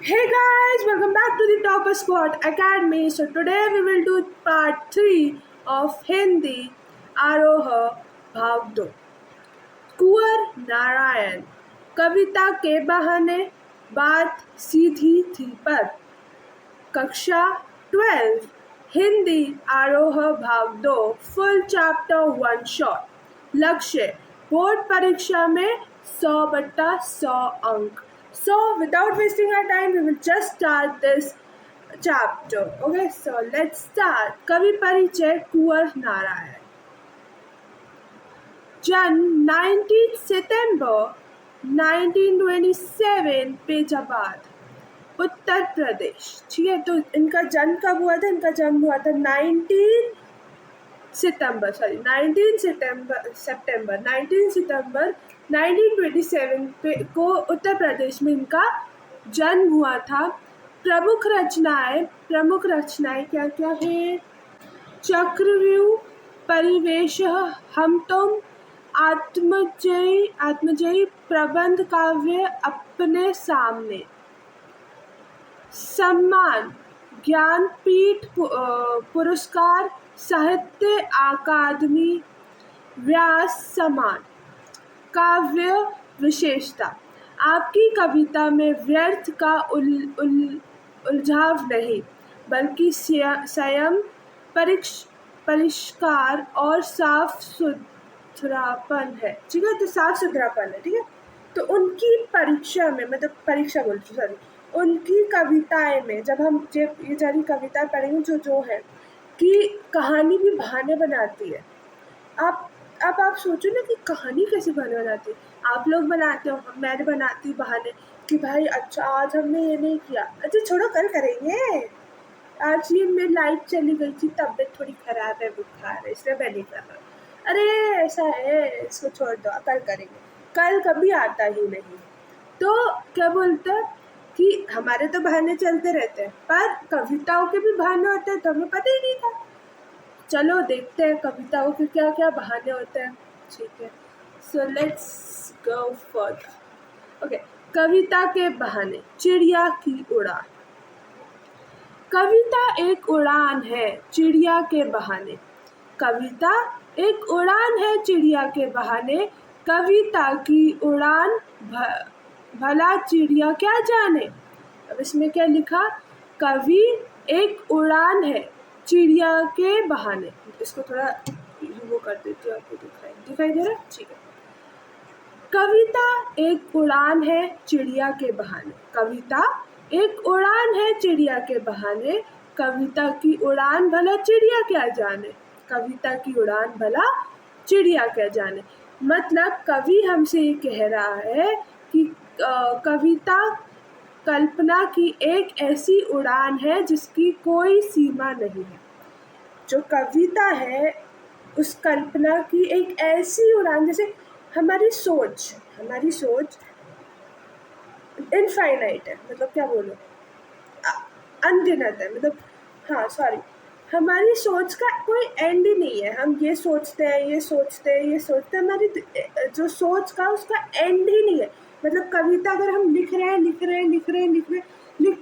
Hey guys, welcome back to the Topper Squad Academy. So today we will do part 3 of Hindi Aroha भाग 2 कुंवर नारायण कविता के बहाने बात सीधी थी पर कक्षा 12 हिंदी आरोह भाग 2 फुल चैप्टर 1 शॉर्ट लक्ष्य बोर्ड परीक्षा में 100/100 अंक. So without wasting our time, we will just start this chapter. Okay, so let's start. कवि परिचय कुंवर नारायण. जन्म 19 सितंबर 1927 फैजाबाद उत्तर प्रदेश. ठीक है, तो इनका जन्म कब हुआ था? इनका जन्म हुआ था 19 सितंबर 1927 को उत्तर प्रदेश में इनका जन्म हुआ था. प्रमुख रचनाएं क्या क्या है? चक्रव्यूह, परिवेश, हम तुम, आत्मजयी, प्रबंध काव्य अपने सामने. सम्मान ज्ञानपीठ पुरस्कार, साहित्य अकादमी, व्यास सम्मान. काव्य विशेषता आपकी कविता में व्यर्थ का उलझाव नहीं बल्कि संयम, परिष्कार और साफ सुथरापन है. ठीक है, तो साफ सुथरापन है. ठीक है, तो उनकी परीक्षा में उनकी कविताएं में जब हम ये सारी कविताएं पढ़ेंगे जो है कि कहानी भी बहाने बनाती है. आप सोचो ना कि कहानी कैसे बहाने बनाती है. आप लोग बनाते हो, मैं बनाती बहाने कि भाई अच्छा आज हमने ये नहीं किया, अच्छा छोड़ो कल करेंगे. आज ये मेरी लाइट चली गई थी, तबीयत थोड़ी खराब है, बुखार है, इसलिए मैं नहीं कर रहा. अरे ऐसा है, इसको छोड़ दो, कल करेंगे. कल कभी आता ही नहीं. तो क्या बोलते हैं कि हमारे तो बहाने चलते रहते हैं, पर कविताओं के भी बहाने होते हैं, तो हमें पता ही नहीं था. चलो देखते हैं कविताओं के क्या क्या बहाने होते हैं. ठीक है, so let's go further. Okay, कविता के बहाने. चिड़िया की उड़ान. कविता एक उड़ान है चिड़िया के बहाने. कविता एक उड़ान है चिड़िया के बहाने. कविता की उड़ान भला चिड़िया क्या जाने. अब इसमें क्या लिखा? कवि एक उड़ान है चिड़िया के बहाने. इसको थोड़ा वो कर देती हूँ, आपको दिखाई दे रहा है. ठीक है, कविता एक उड़ान है चिड़िया के बहाने. कविता एक उड़ान है चिड़िया के बहाने. कविता की उड़ान भला चिड़िया क्या जाने. कविता की उड़ान भला चिड़िया क्या जाने. मतलब कवि हमसे ये कह रहा है कि कविता कल्पना की एक ऐसी उड़ान है जिसकी कोई सीमा नहीं है. जो कविता है उस कल्पना की एक ऐसी उड़ान, जैसे हमारी सोच इनफाइनाइट है. मतलब क्या बोलो, अनगिनत है. मतलब हाँ सॉरी, हमारी सोच का कोई एंड ही नहीं है. हम ये सोचते हैं, हमारी जो सोच का उसका एंड ही नहीं है. मतलब कविता अगर हम लिखते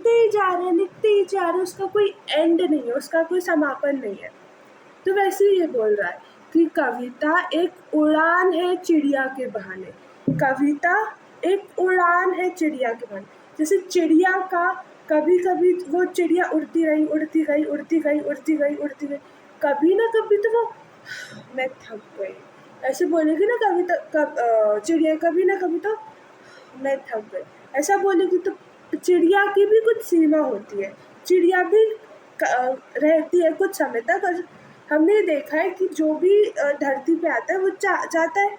ही जा रहे हैं, उसका कोई एंड नहीं है, उसका कोई समापन नहीं है. तो वैसे ही ये बोल रहा है कि कविता एक उड़ान है चिड़िया के बहाने. कविता एक उड़ान है चिड़िया के बहाने. जैसे चिड़िया का कभी कभी वो चिड़िया उड़ती गई, कभी ना कभी तो वो मैं थक गई ऐसे बोलेगी ना. कभी चिड़िया कभी ना कभी तो मैं थक गई ऐसा बोलेगी. तो चिड़िया की भी कुछ सीमा होती है. चिड़िया भी रहती है कुछ समय तक. हमने देखा है कि जो भी धरती पे आता है वो जाता है.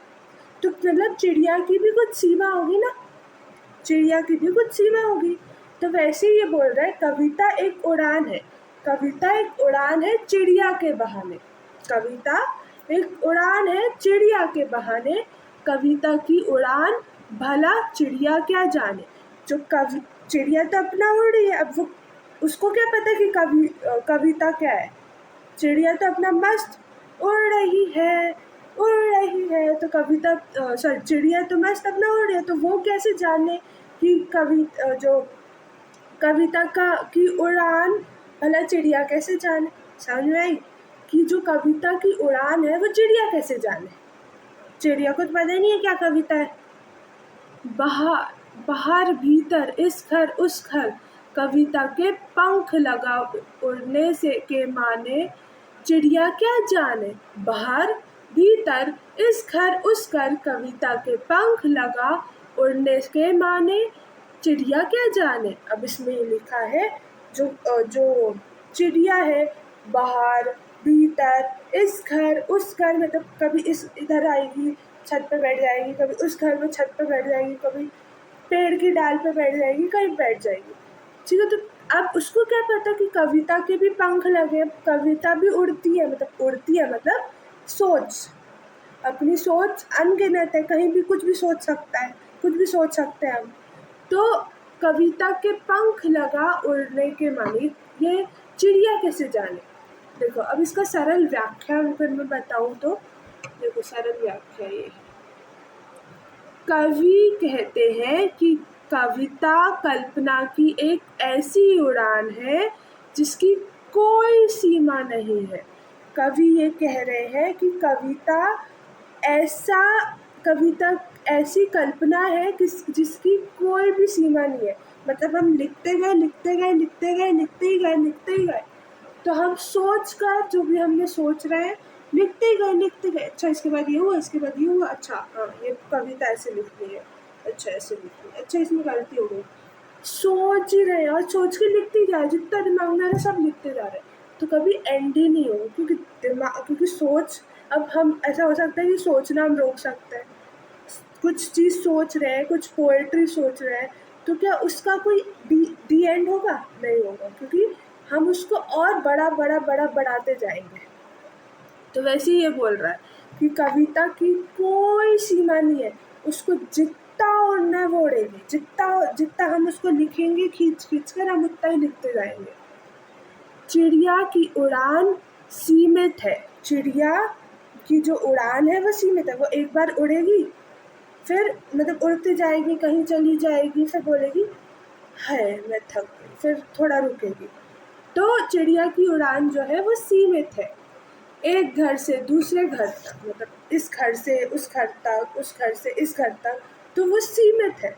तो मतलब चिड़िया की भी कुछ सीमा होगी ना, चिड़िया की भी कुछ सीमा होगी. तो वैसे ही ये बोल रहा है कविता एक उड़ान है. कविता एक उड़ान है चिड़िया के बहाने. कविता एक उड़ान है चिड़िया के बहाने. कविता की उड़ान भला चिड़िया क्या जाने. जो चिड़िया तो अपना उड़ रही है, अब वो उसको क्या पता कि कविता क्या है. चिड़िया तो अपना मस्त उड़ रही है. तो कविता चिड़िया तो मस्त अपना उड़ रही है, तो वो कैसे जाने कि जो कविता की उड़ान भला चिड़िया कैसे जाने। समझ में आई कि जो कविता की उड़ान है वो चिड़िया कैसे जाने। चिड़िया को तो पता ही नहीं है क्या कविता है। बाहर बाहर भीतर इस घर उस घर कविता के पंख लगा उड़ने से के माने चिड़िया क्या जाने। बाहर भीतर इस घर उस घर कविता के पंख लगा उड़ने के माने चिड़िया क्या जाने। अब इसमें लिखा है जो चिड़िया है बाहर भीतर इस घर उस घर, मतलब कभी इधर आएगी छत पे बैठ जाएगी, कभी उस घर में छत पे बैठ जाएगी, कभी पेड़ की डाल पे बैठ जाएगी, कहीं बैठ जाएगी। ठीक है, तो अब उसको क्या पता कि कविता के भी पंख लगे, कविता भी उड़ती है, मतलब सोच, अपनी सोच अनगिनत है, कहीं भी कुछ भी सोच सकता है, कुछ भी सोच सकते हैं हम। तो कविता के पंख लगा उड़ने के माने ये चिड़िया कैसे जाने। देखो अब इसका सरल व्याख्या अगर मैं बताऊँ तो देखो सरल व्याख्या ये है। कवि कहते हैं कि कविता कल्पना की एक ऐसी उड़ान है जिसकी कोई सीमा नहीं है। कवि ये कह रहे हैं कि कविता ऐसी कल्पना है जिसकी कोई भी सीमा नहीं है। मतलब हम लिखते गए, तो हम सोच कर जो भी हमने सोच रहे हैं लिखते गए। अच्छा इसके बाद ये हुआ, इसके बाद ये हुआ, अच्छा हाँ ये कविता ऐसे लिखनी है, अच्छा ऐसे लिखनी है, अच्छा इसमें गलती हो गई। सोच ही रहे और सोच के लिखते जा रहे, जितना दिमाग में आ रहा है सब लिखते जा रहे हैं, तो कभी एंड ही नहीं होगा। क्योंकि सोच, अब हम ऐसा हो सकता है कि सोचना हम रोक सकते हैं, कुछ चीज़ सोच रहे हैं, कुछ पोएट्री सोच रहे हैं, तो क्या उसका कोई डी एंड होगा? नहीं होगा, क्योंकि हम उसको और बड़ा बढ़ाते जाएंगे। तो वैसे ही ये बोल रहा है कि कविता की कोई सीमा नहीं है, उसको जितना उड़ना है वो उड़ेगी, जितना हम उसको लिखेंगे खींच कर हम उतना ही लिखते जाएंगे। चिड़िया की उड़ान सीमित है, चिड़िया की जो उड़ान है वो सीमित है, वो एक बार उड़ेगी फिर मतलब उड़ती जाएगी, कहीं चली जाएगी, फिर बोलेगी है मैं थक गई, फिर थोड़ा रुकेगी। तो चिड़िया की उड़ान जो है वो सीमित है, एक घर से दूसरे घर तक, मतलब इस घर से उस घर तक, उस घर से इस घर तक, तो वो सीमित है।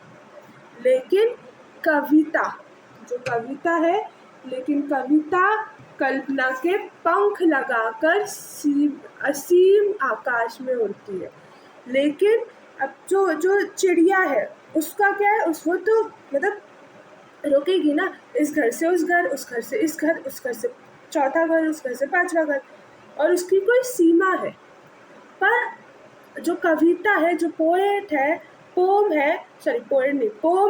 लेकिन कविता जो कविता है, लेकिन कविता कल्पना के पंख लगाकर असीम आकाश में उड़ती है। लेकिन अब जो चिड़िया है उसका क्या है, उसको तो मतलब रोकेगी ना, इस घर से उस घर, उस घर से इस घर, उस घर से चौथा घर, उस घर से पांचवा घर, और उसकी कोई सीमा है। पर जो कविता है, जो पोएट है, पोम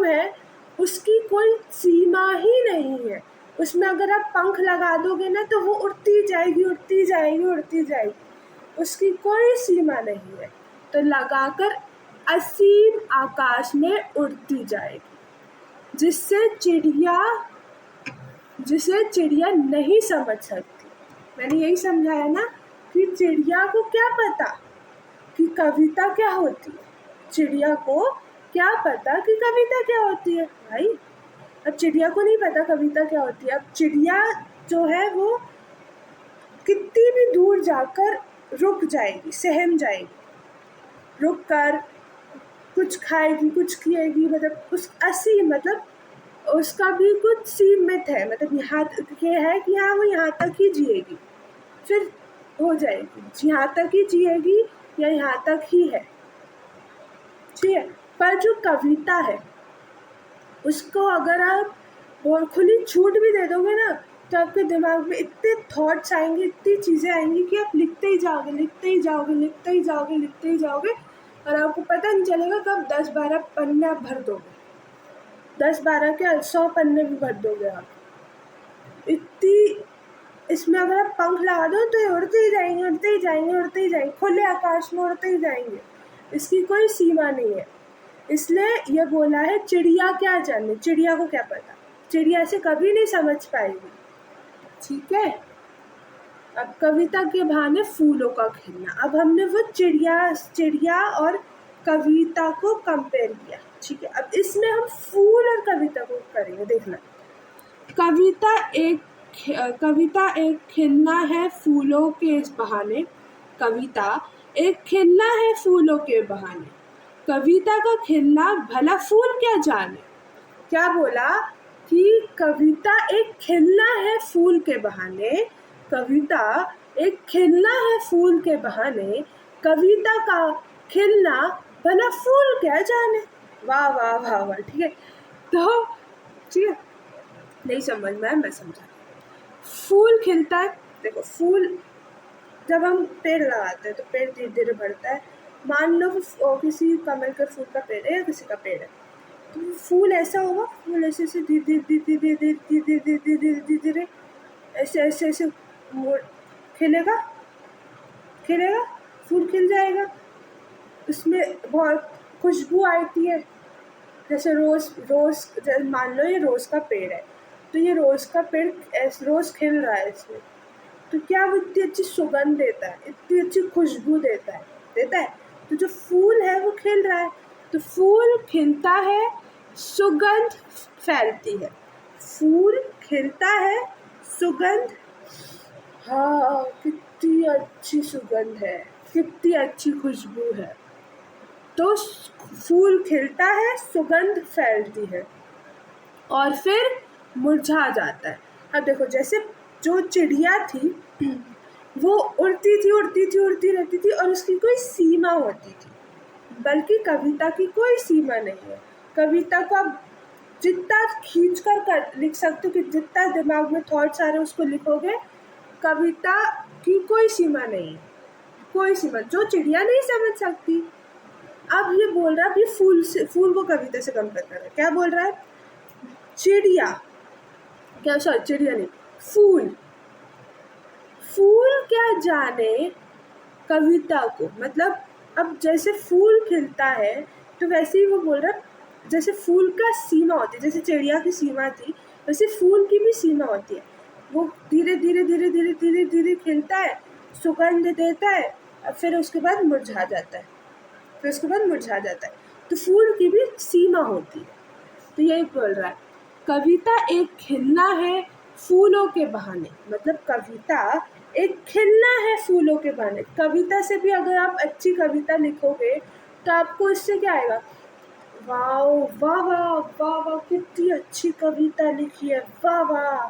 है, उसकी कोई सीमा ही नहीं है। उसमें अगर आप पंख लगा दोगे ना तो वो उड़ती जाएगी, उसकी कोई सीमा नहीं है, तो लगाकर असीम आकाश में उड़ती जाएगी, जिसे चिड़िया नहीं समझ सकती। मैंने यही समझाया ना कि चिड़िया को क्या पता कि कविता क्या होती है, चिड़िया को क्या पता कि कविता क्या होती है भाई। अब चिड़िया को नहीं पता कविता क्या होती है। अब चिड़िया जो है वो कितनी भी दूर जाकर रुक जाएगी, सहम जाएगी, रुक कर कुछ खाएगी, कुछ पिएगी, मतलब उसका भी कुछ सीमित है, मतलब यहाँ ये है कि हाँ वो यहाँ तक ही जिएगी, फिर हो जाएगी, यहाँ तक ही जिएगी या यहाँ तक ही है, ठीक है। पर जो कविता है उसको अगर आप बहुत खुली छूट भी दे दोगे ना तो आपके दिमाग में इतने थॉट्स आएंगे, इतनी चीज़ें आएंगी कि आप लिखते ही जाओगे और आपको पता नहीं चलेगा कब 10-12 पन्ने आप भर दोगे, 10-12 क्या 100 पन्ने भी भर दोगे आप। इतनी इसमें अगर आप पंख लगा दो तो ये उड़ते ही जाएंगे, खुले आकाश में उड़ते ही जाएंगे, इसकी कोई सीमा नहीं है। इसलिए ये बोला है चिड़िया क्या जाने, चिड़िया को क्या पता, चिड़िया से कभी नहीं समझ पाएगी, ठीक है। अब कविता के बहाने फूलों का खिलना, अब हमने वो चिड़िया और कविता को कंपेयर किया, ठीक है। अब इसमें हम फूल और कविता को करेंगे, देखना। कविता एक खिलना है फूलों के बहाने। कविता एक खिलना है फूलों के बहाने। कविता का खिलना भला फूल क्या जाने। क्या बोला कि कविता एक खिलना है फूल के बहाने। कविता एक खिलना है फूल के बहाने। कविता का खिलना भला फूल क्या जाने। वाह वाह वाह वाह। ठीक है, तो ठीक है, नहीं समझ में आया, मैं समझा। फूल खिलता है, देखो फूल जब हम पेड़ लगाते हैं तो पेड़ धीरे धीरे बढ़ता है। मान लो किसी कमल के फूल का पेड़ है या किसी का पेड़ है, तो फूल ऐसा होगा, फूल ऐसे ऐसे धीरे धीरे धीरे धीरे धीरे धीरे धीरे धीरे धीरे धीरे ऐसे ऐसे ऐसे खिलेगा खिलेगा, फूल खिल जाएगा। उसमें बहुत खुशबू आती है, जैसे रोज़ मान लो ये रोज़ का पेड़ है, तो ये रोज़ का पेड़ रोज़ खिल रहा है इसमें, तो क्या वो इतनी अच्छी सुगंध देता है, इतनी अच्छी खुशबू देता है। तो जो फूल है वो खिल रहा है, तो फूल खिलता है, सुगंध फैलती है। फूल खिलता है, सुगंध, हाँ कितनी अच्छी सुगंध है, कितनी अच्छी खुशबू है। तो फूल खिलता है, सुगंध फैलती है और फिर मुरझा जाता है। अब देखो, जैसे जो चिड़िया थी वो उड़ती रहती थी और उसकी कोई सीमा होती थी, बल्कि कविता की कोई सीमा नहीं है। कविता को आप जितना खींच कर लिख सकते हो, कि जितना दिमाग में थॉट्स आ रहे हैं उसको लिखोगे। कविता की कोई सीमा नहीं है, कोई सीमा जो चिड़िया नहीं समझ सकती। अब ये बोल रहा है, अभी फूल को कविता से कंपेयर कर रहा है। क्या बोल रहा है, चिड़िया, क्या सॉरी चिड़िया नहीं, फूल क्या जाने कविता को। मतलब अब जैसे फूल खिलता है तो वैसे ही वो बोल रहा है, जैसे फूल का सीमा होती है, जैसे चिड़िया की सीमा थी, वैसे फूल की भी सीमा होती है। वो धीरे धीरे धीरे धीरे धीरे धीरे खिलता है, सुगंध देता है, और फिर उसके बाद मुरझा जाता है। तो फूल की भी सीमा होती है। तो यही बोल रहा है, कविता एक खिलना है फूलों के बहाने। मतलब कविता एक खिलना है फूलों के बहाने। कविता से भी अगर आप अच्छी कविता लिखोगे तो आपको इससे क्या आएगा, वाह वाह वाह वाह वाह, कितनी अच्छी कविता लिखी है, वाह वाह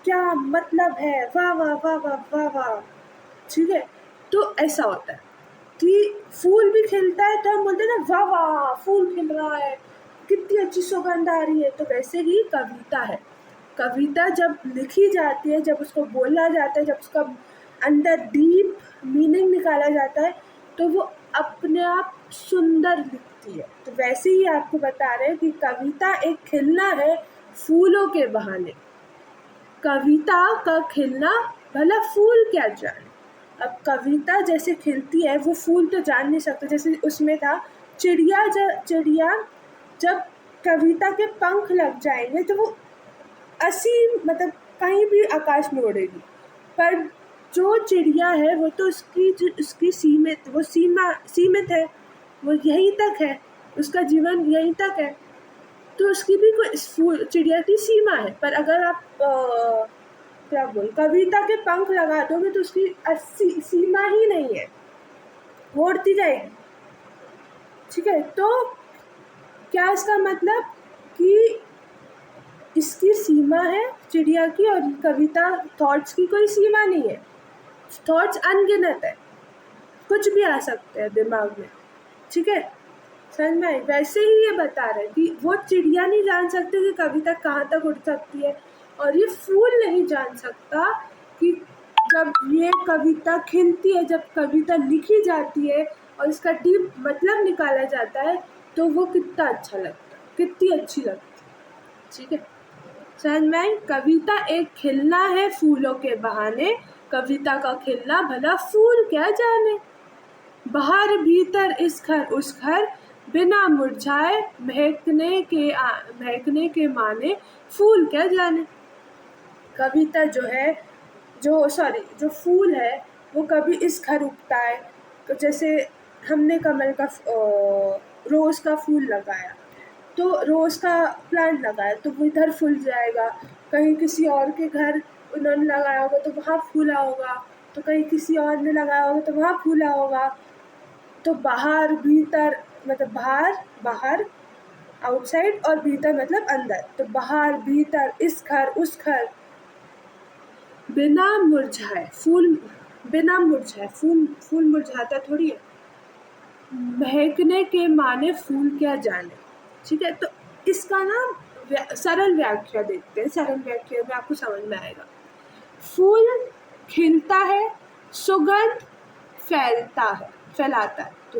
क्या मतलब है, वाह वाह वाह वाह वाह वाह। ठीक है, तो ऐसा होता है कि फूल भी खिलता है तो हम बोलते हैं ना, वाह वाह फूल खिल रहा है, कितनी अच्छी सुगंध आ रही है। तो वैसे ही कविता है। कविता जब लिखी जाती है, जब उसको बोला जाता है, जब उसका अंदर डीप मीनिंग निकाला जाता है, तो वो अपने आप सुंदर दिखती है। तो वैसे ही आपको बता रहे हैं कि कविता एक खिलना है फूलों के बहाने। कविता का खिलना भला फूल क्या जाने। अब कविता जैसे खिलती है, वो फूल तो जान नहीं सकते। जैसे उसमें था चिड़िया जब कविता के पंख लग जाएंगे तो वो असीम, मतलब कहीं भी आकाश में उड़ेगी। पर जो चिड़िया है वो तो उसकी सीमित है, वो यहीं तक है, उसका जीवन यहीं तक है। तो उसकी भी कोई चिड़िया की सीमा है। पर अगर आप कविता के पंख लगा दोगे तो उसकी सीमा ही नहीं है, वो उड़ती जाएगी। ठीक है, तो क्या इसका मतलब कि इसकी सीमा है चिड़िया की, और कविता थॉट्स की कोई सीमा नहीं है। थॉट्स अनगिनत है, कुछ भी आ सकते हैं दिमाग में। ठीक है, समझ में आई। वैसे ही ये बता रहे कि वो चिड़िया नहीं जान सकते कि कविता कहाँ तक उड़ सकती है, और ये फूल नहीं जान सकता कि जब ये कविता खिलती है, जब कविता लिखी जाती है और इसका डीप मतलब निकाला जाता है, तो वो कितना अच्छा लगता है, कितनी अच्छी लगती है। ठीक है, समझ में आई। कविता एक खिलना है फूलों के बहाने। कविता का खिलना भला फूल क्या जाने। बाहर भीतर इस घर उस घर, बिना मुरझाए महकने के माने, फूल क्या जाने। कविता जो फूल है वो कभी इस घर उगता है, तो जैसे हमने कमल का रोज़ का फूल लगाया, तो रोज़ का प्लांट लगाया तो वो इधर फूल जाएगा, कहीं किसी और के घर उन्होंने लगाया होगा तो वहाँ फूला होगा, तो कहीं किसी और ने लगाया होगा तो वहाँ फूला होगा। तो बाहर भीतर मतलब बाहर आउटसाइड और भीतर मतलब अंदर। तो बाहर भीतर, इस घर उस घर। बिना मुरझाए फूल मुरझाता थोड़ी है। महकने के माने फूल क्या जाने। ठीक है, तो इसका ना सरल व्याख्या देखते हैं। सरल व्याख्या में आपको समझ में आएगा। फूल खिलता है, सुगंध फैलाता है। तो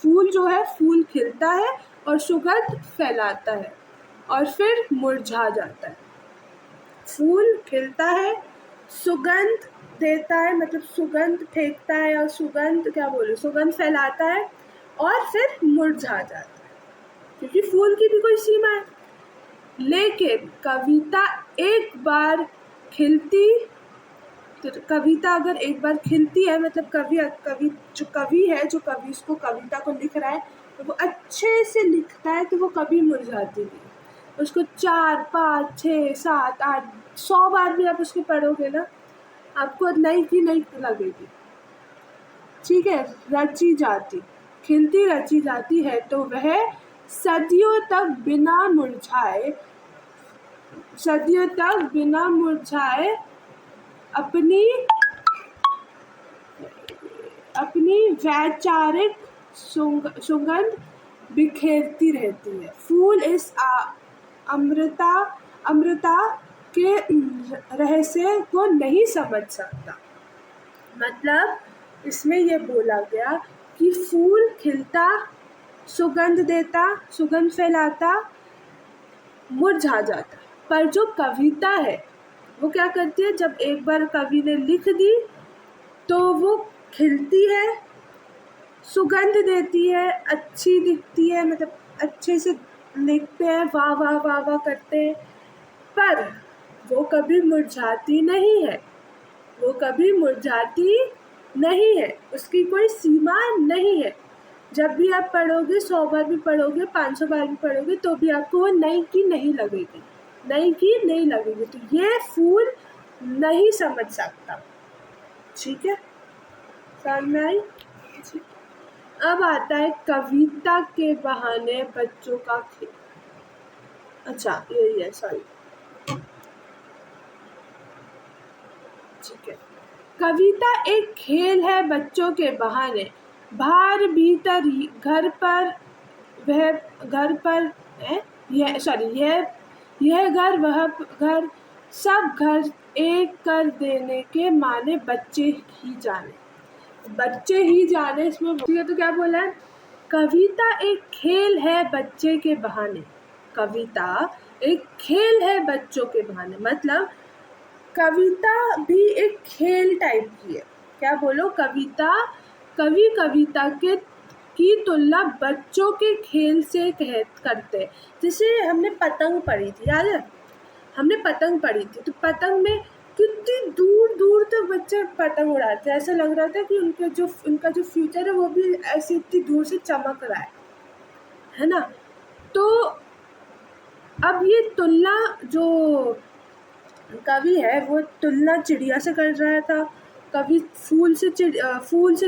फूल जो है, फूल खिलता है और सुगंध फैलाता है और फिर मुरझा जाता है। फूल खिलता है, सुगंध देता है मतलब सुगंध फेंकता है, और सुगंध फैलाता है और फिर मुरझा जाता है, क्योंकि फूल की भी कोई सीमा है। लेकिन कविता एक बार खिलती, तो कविता अगर एक बार खिलती है मतलब कवि उसको कविता को लिख रहा है तो वो अच्छे से लिखता है, तो वो कभी मुरझाती नहीं। उसको 4, 5, 6, 7, 8, 100 बार भी आप उसको पढ़ोगे ना, आपको नई की नई लगेगी। ठीक है, खिलती रची जाती है तो वह सदियों तक बिना मुरझाए अपनी वैचारिक सुगंध बिखेरती रहती है। फूल इस अमृता के रहस्य को नहीं समझ सकता। मतलब इसमें ये बोला गया कि फूल खिलता, सुगंध देता, सुगंध फैलाता, मुरझा जाता, पर जो कविता है वो क्या करती है, जब एक बार कवि ने लिख दी तो वो खिलती है, सुगंध देती है, अच्छी दिखती है, मतलब अच्छे से लिखते हैं, वाह वाह वाह वाह करते हैं, पर वो कभी मुरझाती नहीं है। उसकी कोई सीमा नहीं है। जब भी आप पढ़ोगे, 100 बार भी पढ़ोगे, 500 बार भी पढ़ोगे, तो भी आपको वो नई की नहीं लगेगी। तो ये फूल नहीं समझ सकता। ठीक है, समझ में आई? अब आता है कविता के बहाने बच्चों का खेल। अच्छा, यही है, सॉरी। ठीक है, कविता एक खेल है बच्चों के बहाने, बाहर भीतर यह घर वह घर, सब घर एक कर देने के माने बच्चे ही जाने। इसमें तो क्या बोला है, कविता एक खेल है बच्चे के बहाने। कविता एक खेल है बच्चों के बहाने, मतलब कविता भी एक खेल टाइप की है। क्या बोलो, कविता की तुलना बच्चों के खेल से करते हैं। जैसे हमने पतंग पढ़ी थी, याद है? हमने पतंग पढ़ी थी, तो पतंग में कितनी दूर दूर तक बच्चे पतंग उड़ाते हैं। ऐसा लग रहा था कि उनका जो फ्यूचर है वो भी ऐसे इतनी दूर से चमक रहा है ना। तो अब ये तुलना जो कवि है वो तुलना चिड़िया से कर रहा था, कवि फूल से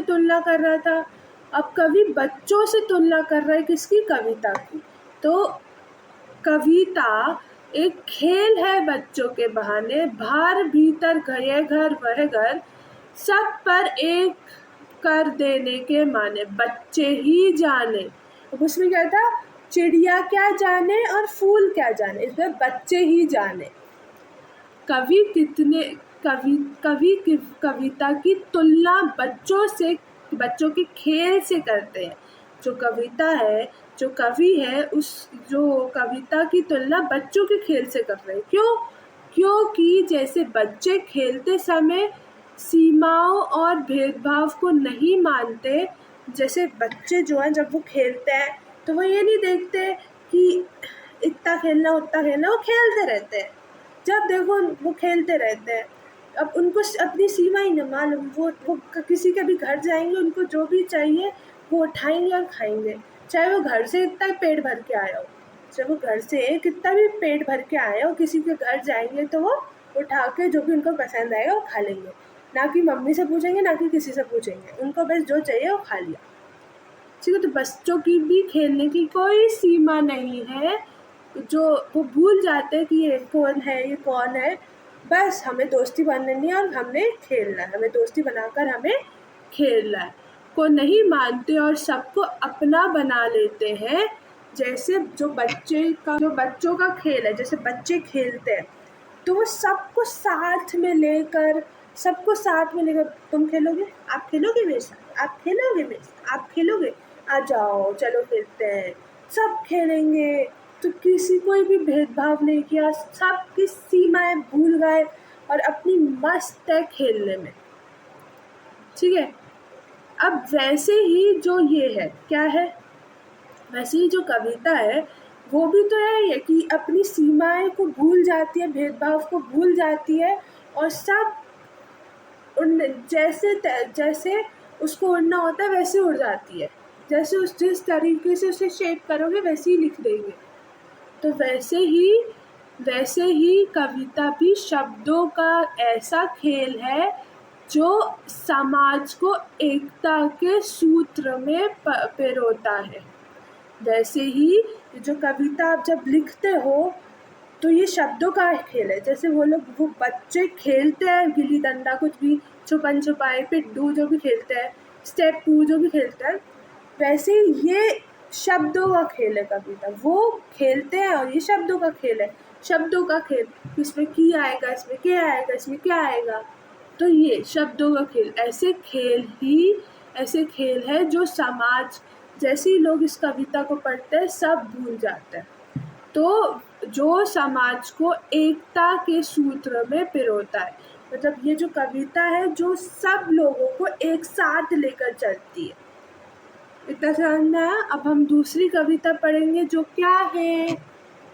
तुलना कर रहा था, अब कवि बच्चों से तुलना कर रहा है, किसकी? कविता की। तो कविता एक खेल है बच्चों के बहाने, बाहर भीतर यह घर वह घर, सब पर एक कर देने के माने बच्चे ही जाने। अब उसमें क्या था, चिड़िया क्या जाने और फूल क्या जाने, इसमें बच्चे ही जाने। कविता की तुलना बच्चों के खेल से करते हैं। जो कवि है जो कविता की तुलना बच्चों के खेल से कर रहे हैं। क्योंकि जैसे बच्चे खेलते समय सीमाओं और भेदभाव को नहीं मानते, जैसे बच्चे जो हैं जब वो खेलते हैं तो वो ये नहीं देखते कि इतना खेलना उतना खेलना, वो खेलते रहते हैं। जब देखो वो खेलते रहते हैं। अब उनको अपनी सीमा ही न मालूम, वो किसी के भी घर जाएंगे, उनको जो भी चाहिए वो उठाएंगे और खाएंगे, चाहे वो घर से इतना पेट भर के आया हो। जब वो घर से कितना भी पेट भर के आए और किसी के घर जाएंगे तो वो उठा के जो भी उनको पसंद आएगा वो खा लेंगे, ना कि मम्मी से पूछेंगे ना कि किसी से पूछेंगे, उनको बस जो चाहिए वो खा लिया। ठीक है, तो बच्चों की भी खेलने की कोई सीमा नहीं है, जो वो भूल जाते हैं कि ये कौन है, बस हमें दोस्ती बननी है और हमने खेलना है, हमें दोस्ती बनाकर हमें खेलना है। को नहीं मानते और सबको अपना बना लेते हैं। जैसे जो बच्चों का खेल है, जैसे बच्चे खेलते हैं तो वो सबको साथ में लेकर तुम खेलोगे, आप खेलोगे मेरे साथ, आप खेलोगे मेरे साथ, आप खेलोगे, आ जाओ चलो खेलते हैं, सब खेलेंगे। तो किसी कोई भी भेदभाव नहीं किया, सबकी सीमाएं भूल गए और अपनी मस्त है खेलने में। ठीक है, अब वैसे ही जो ये है क्या है, वैसे ही जो कविता है वो भी तो है कि अपनी सीमाएं को भूल जाती है, भेदभाव को भूल जाती है और सब जैसे उसको उड़ना होता है वैसे उड़ जाती है, जैसे जिस तरीके से उसे शेप करोगे वैसे ही लिख देंगे। तो वैसे ही कविता भी शब्दों का ऐसा खेल है जो समाज को एकता के सूत्र में पिरोता है। वैसे ही जो कविता आप जब लिखते हो तो ये शब्दों का खेल है। जैसे वो बच्चे खेलते हैं गिल्ली डंडा, कुछ भी छुपन छुपाई, पिड्डू जो भी खेलते हैं, स्टेपू जो भी खेलते हैं, वैसे ही ये शब्दों का खेल है कविता। वो खेलते हैं और ये शब्दों का खेल है। शब्दों का खेल, इसमें की आएगा, इसमें क्या आएगा, इसमें क्या आएगा, तो ये शब्दों का खेल। ऐसे खेल है जो समाज, जैसे ही लोग इस कविता को पढ़ते हैं सब भूल जाते हैं। तो जो समाज को एकता के सूत्र में पिरोता है, मतलब ये जो कविता है जो सब लोगों को एक साथ लेकर चलती है। इतना समझ में आया। अब हम दूसरी कविता पढ़ेंगे जो क्या है,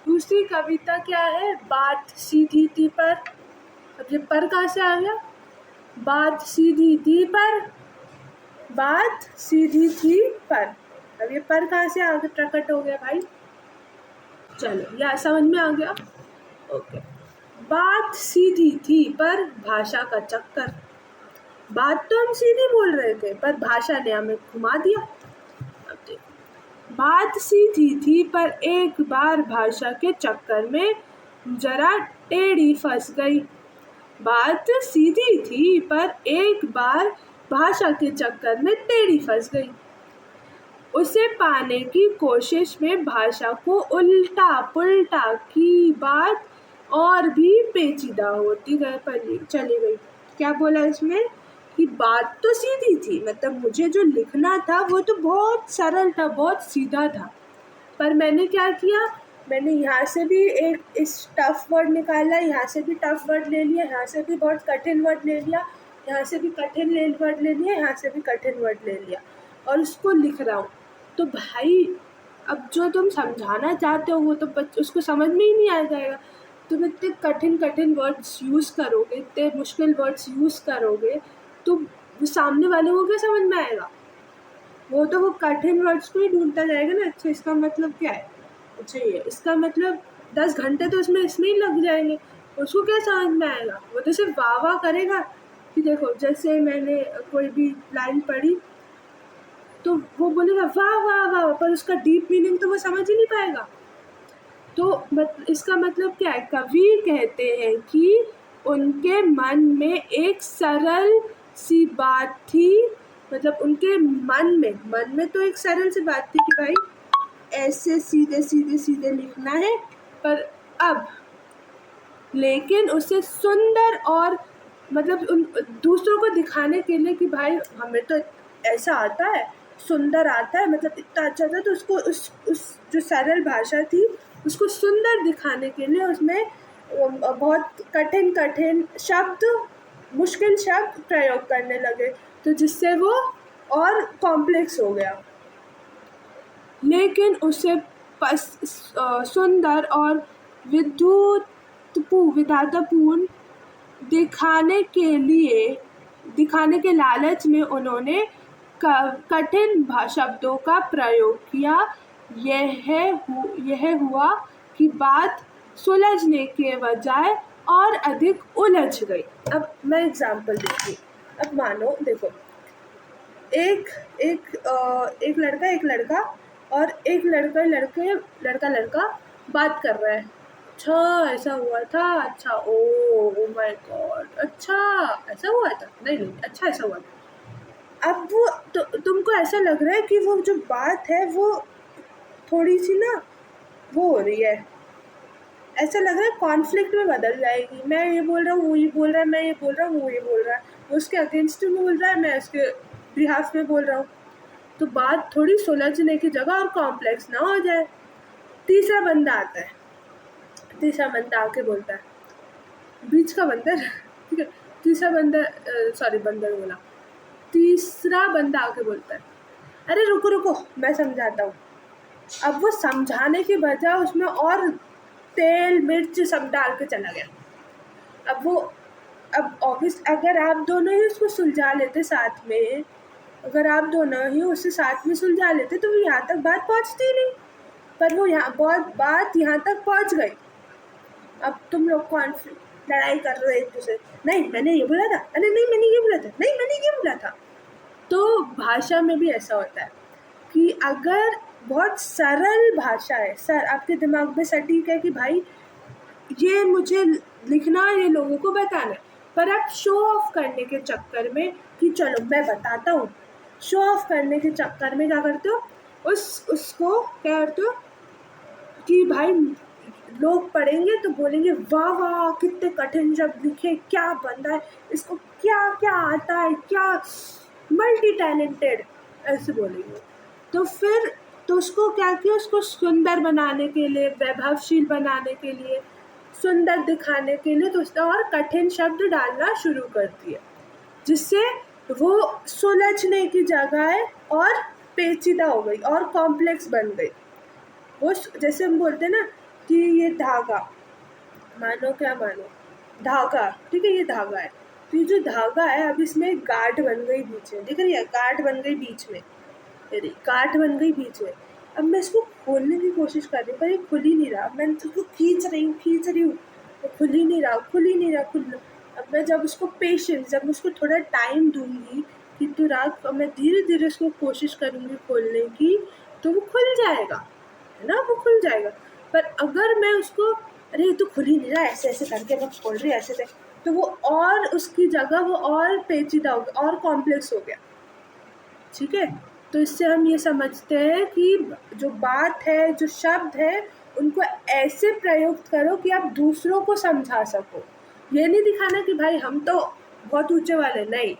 दूसरी कविता क्या है, बात सीधी थी पर। अब ये पर कहाँ से आ गया, बात सीधी थी पर, बात सीधी थी पर। अब ये पर कहाँ से आगे प्रकट हो गया भाई, चलो यह समझ में आ गया। ओके, बात सीधी थी पर भाषा का चक्कर। बात तो हम सीधी बोल रहे थे पर भाषा ने हमें घुमा दिया। अब देखो, बात सीधी थी पर एक बार भाषा के चक्कर में जरा टेढ़ी फंस गई। बात सीधी थी पर एक बार भाषा के चक्कर में टेढ़ी फंस गई। उसे पाने की कोशिश में भाषा को उल्टा पुल्टा की बात और भी पेचीदा होती चली गई। क्या बोला इसमें कि बात तो सीधी थी, मतलब मुझे जो लिखना था वो तो बहुत सरल था, बहुत सीधा था, पर मैंने क्या किया, मैंने यहाँ से भी एक इस टफ वर्ड निकाला, यहाँ से भी टफ वर्ड ले लिया, यहाँ से भी बहुत कठिन वर्ड ले लिया, यहाँ से भी कठिन वर्ड ले लिया, यहाँ से भी कठिन वर्ड ले लिया और उसको लिख रहा हूँ। तो भाई अब जो तुम समझाना चाहते हो वो तो उसको समझ में ही नहीं आ जाएगा। तुम इतने कठिन वर्ड्स यूज़ करोगे, इतने मुश्किल वर्ड्स यूज़ करोगे तो सामने वाले को क्या समझ में आएगा, वो तो वो कठिन वर्ड्स को ही ढूंढता जाएगा ना। अच्छा इसका मतलब क्या है, अच्छा ये इसका मतलब 10 घंटे तो इसमें ही लग जाएंगे, उसको क्या समझ में आएगा, वो तो सिर्फ वाह करेगा कि देखो, जैसे मैंने कोई भी लाइन पढ़ी तो वो बोलेगा वाह वाह वाह, पर उसका डीप मीनिंग तो वो समझ ही नहीं पाएगा। तो इसका मतलब क्या है, कवि कहते हैं कि उनके मन में एक सरल सी बात थी, मतलब उनके मन में तो एक सरल सी बात थी कि भाई ऐसे सीधे लिखना है, पर अब लेकिन उसे सुंदर और मतलब उन दूसरों को दिखाने के लिए कि भाई हमें तो ऐसा आता है, सुंदर आता है, मतलब इतना अच्छा था, तो उसको उस जो सरल भाषा थी उसको सुंदर दिखाने के लिए उसमें बहुत कठिन शब्द, मुश्किल शब्द प्रयोग करने लगे, तो जिससे वो और कॉम्प्लेक्स हो गया। लेकिन उसे सुंदर और विधातापूर्ण दिखाने के लालच में उन्होंने कठिन शब्दों का प्रयोग किया, यह हुआ कि बात सुलझने के बजाय और अधिक उलझ गई। अब मैं एग्जाम्पल देती हूँ। अब मानो देखो, एक एक एक लड़का और एक लड़का बात कर रहा है। अच्छा ऐसा हुआ था, अच्छा ओ माय गॉड, अच्छा ऐसा हुआ था, नहीं अच्छा ऐसा हुआ था। अब वो तुमको ऐसा लग रहा है कि वो जो बात है वो थोड़ी सी ना वो हो रही है, ऐसा लग रहा है कॉन्फ्लिक्ट में बदल जाएगी। मैं ये बोल रहा हूँ, वो ये बोल रहा है, मैं ये बोल रहा हूँ, वो ये बोल रहा है, वो उसके अगेंस्ट में बोल रहा है, मैं उसके बिहाफ में बोल रहा हूँ। तो बात थोड़ी सुलझने की जगह और कॉम्प्लेक्स ना हो जाए। तीसरा बंदा आता है, तीसरा बंदा आके बोलता है, बीच का बंदर ठीक है, तीसरा बंदा सॉरी बंदर बोला, तीसरा बंदा आके बोलता है, अरे रुको रुको मैं समझाता हूँ। अब वो समझाने के बजाय उसमें और तेल मिर्च सब डाल के चला गया। अब ऑब्वियस अगर आप दोनों ही उसको सुलझा लेते साथ में, अगर आप दोनों ही उससे साथ में सुलझा लेते तो यहाँ तक बात पहुँचती नहीं, पर वो बात यहाँ तक पहुँच गई। अब तुम लोग कॉन्फ्लिक्ट लड़ाई कर रहे एक दूसरे, नहीं मैंने ये बोला था, अरे नहीं मैंने ये बोला था, नहीं मैंने ये बोला था। तो भाषा में भी ऐसा होता है कि अगर बहुत सरल भाषा है, सर आपके दिमाग में सटीक है कि भाई ये मुझे लिखना है, ये लोगों को बताना है, पर आप शो ऑफ करने के चक्कर में कि चलो मैं बताता हूँ, शो ऑफ करने के चक्कर में क्या करते हो, उसको क्या करते हो कि भाई लोग पढ़ेंगे तो बोलेंगे वाह वाह कितने कठिन शब्द लिखे, क्या बंदा है, इसको क्या क्या आता है, क्या मल्टी टैलेंटेड, ऐसे बोलेंगे। तो फिर तो उसको क्या किया, उसको सुंदर बनाने के लिए, वैभवशील बनाने के लिए, सुंदर दिखाने के लिए तो उसने और कठिन शब्द डालना शुरू कर दिए, जिससे वो सुलझने की जगह और पेचीदा हो गई और कॉम्प्लेक्स बन गई। वो जैसे हम बोलते हैं ना कि ये धागा, मानो क्या मानो धागा, ठीक है ये धागा है, तो ये जो धागा है अब इसमें गांठ बन गई बीच में, दिख रही है गांठ बन गई बीच में, गांठ बन गई बीच में। अब मैं इसको खोलने की कोशिश कर रही हूँ पर ये खुल ही नहीं रहा, मैं इसको खींच रही हूँ तो खुल ही नहीं रहा। अब मैं जब उसको जब उसको थोड़ा टाइम दूंगी कि तू रात, मैं धीरे धीरे उसको कोशिश करूँगी खोलने की, तो वो खुल जाएगा, है ना, वो खुल जाएगा। पर अगर मैं उसको अरे ये तो खुल ही नहीं रहा, ऐसे ऐसे करके मैं खोल रही ऐसे से, तो वो और उसकी जगह वो और पेचीदा हो गया और कॉम्प्लेक्स हो गया। ठीक है, तो इससे हम ये समझते हैं कि जो बात है, जो शब्द है, उनको ऐसे प्रयुक्त करो कि आप दूसरों को समझा सको। ये नहीं दिखाना कि भाई हम तो बहुत ऊंचे वाले, नहीं,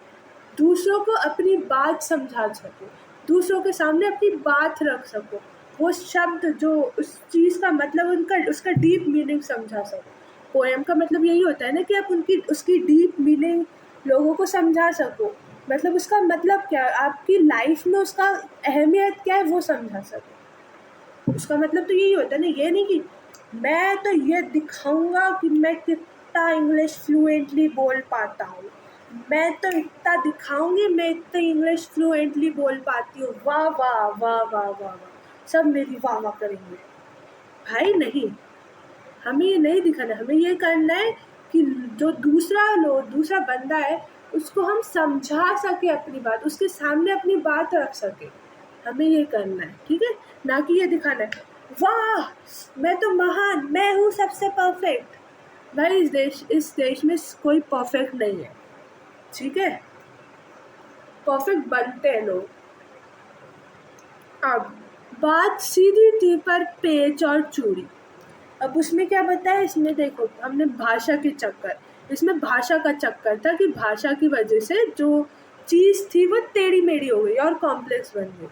दूसरों को अपनी बात समझा सको, दूसरों के सामने अपनी बात रख सको, वो शब्द जो उस चीज़ का मतलब उसका डीप मीनिंग समझा सको। पोएम का मतलब यही होता है ना कि आप उसकी डीप मीनिंग लोगों को समझा सको, मतलब उसका मतलब क्या, आपकी लाइफ में उसका अहमियत क्या है वो समझा सको। उसका मतलब तो यही होता है ना, ये नहीं कि मैं तो ये दिखाऊंगा कि मैं कितना इंग्लिश फ्लुएंटली बोल पाता हूँ, मैं तो इतना दिखाऊंगी, मैं इतना इंग्लिश फ्लुएंटली बोल पाती हूँ, वाह वाह वाह वाह वाह वाह, सब मेरी वाह वाह करेंगे। भाई नहीं, हमें ये नहीं दिखाना, हमें ये करना है कि जो दूसरा बंदा है उसको हम समझा सके अपनी बात, उसके सामने अपनी बात रख सके, हमें ये करना है, ठीक है, ना कि ये दिखाना है वाह मैं तो महान, मैं हूँ सबसे परफेक्ट। भाई इस देश में कोई परफेक्ट नहीं है, ठीक है, परफेक्ट बनते हैं लोग। अब बात सीधी थी पर पेच और चूड़ी। अब उसमें क्या बताया, इसमें देखो हमने भाषा के चक्कर, इसमें भाषा का चक्कर था कि भाषा की वजह से जो चीज़ थी वो टेढ़ी मेढ़ी हो गई और कॉम्प्लेक्स बन गई,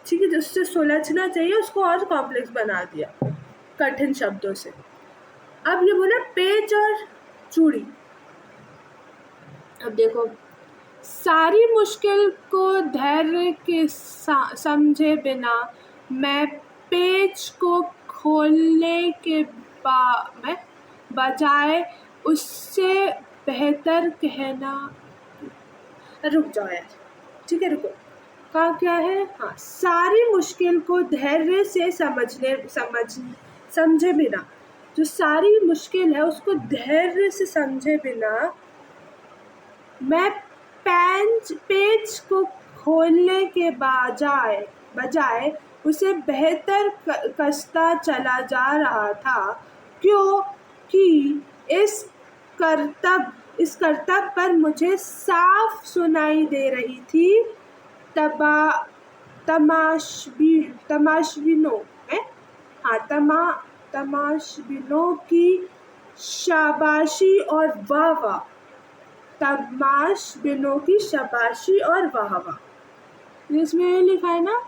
ठीक है, जिससे सुलझना चाहिए उसको और कॉम्प्लेक्स बना दिया कठिन शब्दों से। अब ये बोला पेच और चूड़ी। अब देखो, सारी मुश्किल को धैर्य के समझे बिना मैं पेच को खोलने के मैं बजाय उससे बेहतर कहना, रुक जाओ यार, ठीक है रुको, का क्या है? हाँ, सारी मुश्किल को धैर्य से समझे बिना, जो सारी मुश्किल है उसको धैर्य से समझे बिना मैं पेज को खोलने के बजाय उसे बेहतर कसता चला जा रहा था, क्योंकि इस करतब पर मुझे साफ सुनाई दे रही थी तमाशबीनों में, हाँ, तमाशबीनों की शाबाशी और वाह-वाह, तमाशबीनों की शाबाशी और वाह-वाह। इसमें ये लिखा है ना,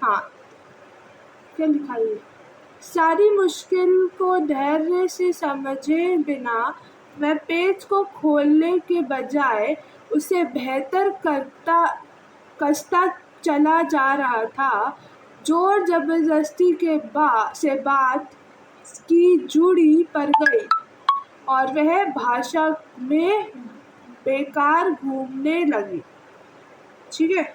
हाँ, क्या लिखा है? सारी मुश्किल को धैर्य से समझे बिना मैं पेज को खोलने के बजाय उसे बेहतर कसता चला जा रहा था। जोर जबरदस्ती से बात की जूड़ी पड़ गई और वह भाषा में बेकार घूमने लगी। ठीक है,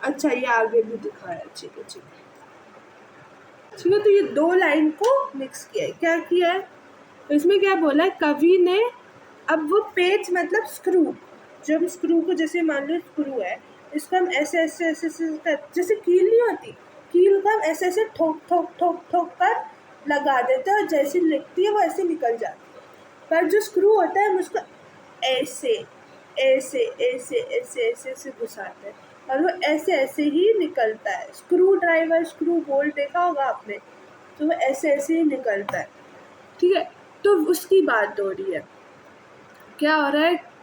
अच्छा, ये आगे भी दिखाया। ठीक है, तो ये 2 लाइन को मिक्स किया है। क्या किया है इसमें? क्या बोला है कवि ने? अब वो पेज मतलब स्क्रू, जब स्क्रू को, जैसे मान लो स्क्रू है, इसको हम ऐसे जैसे कील नहीं होती, कील को हम ऐसे ठोक कर लगा देते हैं और जैसी लिखती है वो ऐसे निकल जाती है। पर जो स्क्रू होता है हम उसको ऐसे घुसाते हैं और वो ऐसे ही निकलता है। स्क्रू ड्राइवर, स्क्रू बोल्ट देखा होगा आपने, तो वो ऐसे ही निकलता है। ठीक है, तो उसकी बात हो रही है। क्या हो रहा है?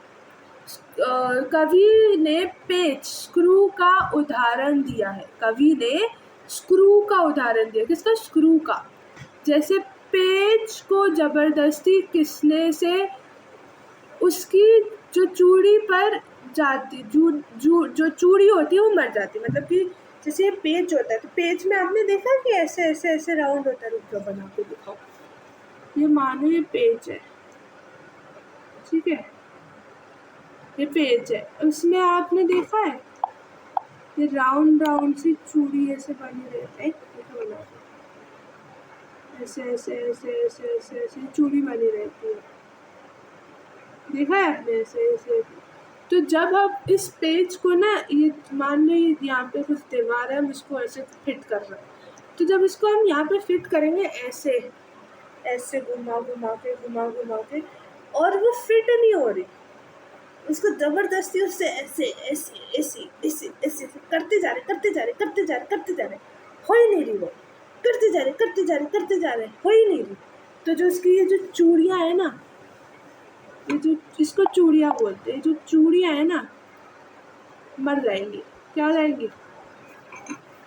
कवि ने स्क्रू का उदाहरण दिया है। कवि ने स्क्रू का उदाहरण दिया। किसका? स्क्रू का। जैसे पेज को जबरदस्ती किसने से उसकी जो चूड़ी पर जाती, जो चूड़ी होती है वो मर जाती। मतलब कि जैसे पेज होता है, तो पेज में आपने देखा कि ऐसे राउंड होता है। रुक जाओ, बना के दिखाओ। ये मानो ये पेज है, ठीक है, ये पेज है, उसमें आपने देखा है ये राउंड सी चूड़ी ऐसे बनी रहती है, ऐसे चूड़ी बनी रहती है। देखा है आपने? ऐसे। तो जब आप इस पेज को ना, ये मान लो यहाँ पे कुछ दीवार है, हम इसको ऐसे फिट कर रहे हैं, तो जब इसको हम यहाँ पे फिट करेंगे ऐसे घुमा के, और वो फिट नहीं हो रही, उसको जबरदस्ती उससे ऐसे करते जा रहे, हो ही नहीं रही वो, करते जा रहे, हो ही नहीं रही। तो जो उसकी ये जो चूड़ियाँ है ना, ये जो इसको चूड़ियाँ बोलते हैं, जो चूड़ियाँ है ना, मर जाएंगी। क्या हो जाएंगी?